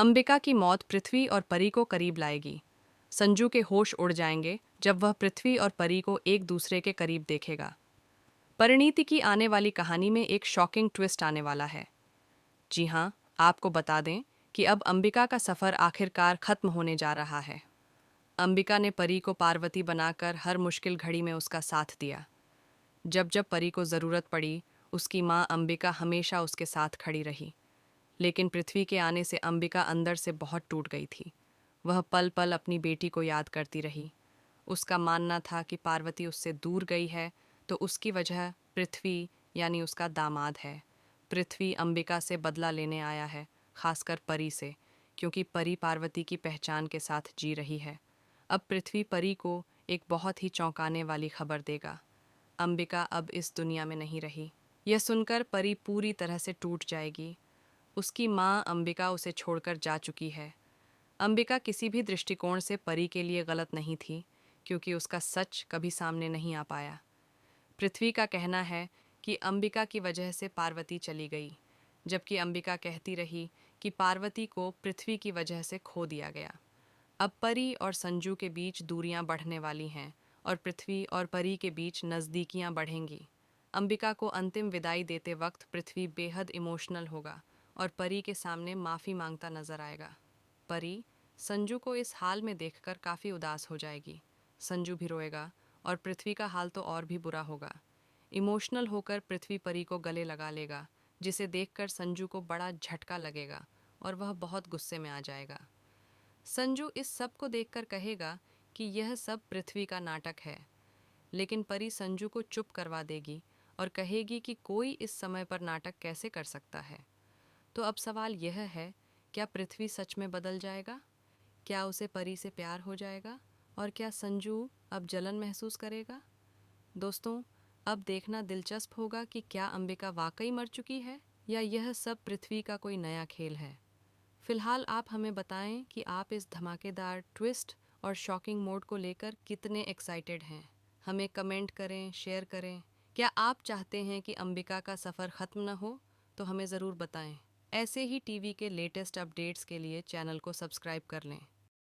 अंबिका की मौत पृथ्वी और परी को करीब लाएगी। संजू के होश उड़ जाएंगे जब वह पृथ्वी और परी को एक दूसरे के करीब देखेगा। परिणीति की आने वाली कहानी में एक शॉकिंग ट्विस्ट आने वाला है। जी हाँ, आपको बता दें कि अब अंबिका का सफ़र आखिरकार खत्म होने जा रहा है। अंबिका ने परी को पार्वती बनाकर हर मुश्किल घड़ी में उसका साथ दिया। जब जब परी को ज़रूरत पड़ी, उसकी माँ अंबिका हमेशा उसके साथ खड़ी रही। लेकिन पृथ्वी के आने से अंबिका अंदर से बहुत टूट गई थी। वह पल पल अपनी बेटी को याद करती रही। उसका मानना था कि पार्वती उससे दूर गई है तो उसकी वजह पृथ्वी यानी उसका दामाद है। पृथ्वी अंबिका से बदला लेने आया है, खासकर परी से, क्योंकि परी पार्वती की पहचान के साथ जी रही है। अब पृथ्वी परी को एक बहुत ही चौंकाने वाली खबर देगा। अंबिका अब इस दुनिया में नहीं रही। यह सुनकर परी पूरी तरह से टूट जाएगी। उसकी माँ अंबिका उसे छोड़कर जा चुकी है। अंबिका किसी भी दृष्टिकोण से परी के लिए गलत नहीं थी, क्योंकि उसका सच कभी सामने नहीं आ पाया। पृथ्वी का कहना है कि अंबिका की वजह से पार्वती चली गई, जबकि अंबिका कहती रही कि पार्वती को पृथ्वी की वजह से खो दिया गया। अब परी और संजू के बीच दूरियां बढ़ने वाली हैं और पृथ्वी और परी के बीच नज़दीकियां बढ़ेंगी। अंबिका को अंतिम विदाई देते वक्त पृथ्वी बेहद इमोशनल होगा और परी के सामने माफ़ी मांगता नजर आएगा। परी संजू को इस हाल में देखकर काफ़ी उदास हो जाएगी। संजू भी रोएगा और पृथ्वी का हाल तो और भी बुरा होगा। इमोशनल होकर पृथ्वी परी को गले लगा लेगा, जिसे देखकर संजू को बड़ा झटका लगेगा और वह बहुत गुस्से में आ जाएगा। संजू इस सब को देखकर कहेगा कि यह सब पृथ्वी का नाटक है, लेकिन परी संजू को चुप करवा देगी और कहेगी कि कोई इस समय पर नाटक कैसे कर सकता है। तो अब सवाल यह है, क्या पृथ्वी सच में बदल जाएगा? क्या उसे परी से प्यार हो जाएगा? और क्या संजू अब जलन महसूस करेगा? दोस्तों, अब देखना दिलचस्प होगा कि क्या अंबिका वाकई मर चुकी है या यह सब पृथ्वी का कोई नया खेल है। फिलहाल आप हमें बताएं कि आप इस धमाकेदार ट्विस्ट और शॉकिंग मोड को लेकर कितने एक्साइटेड हैं। हमें कमेंट करें, शेयर करें। क्या आप चाहते हैं कि अंबिका का सफ़र ख़त्म न हो? तो हमें ज़रूर बताएं। ऐसे ही टीवी के लेटेस्ट अपडेट्स के लिए चैनल को सब्सक्राइब कर लें।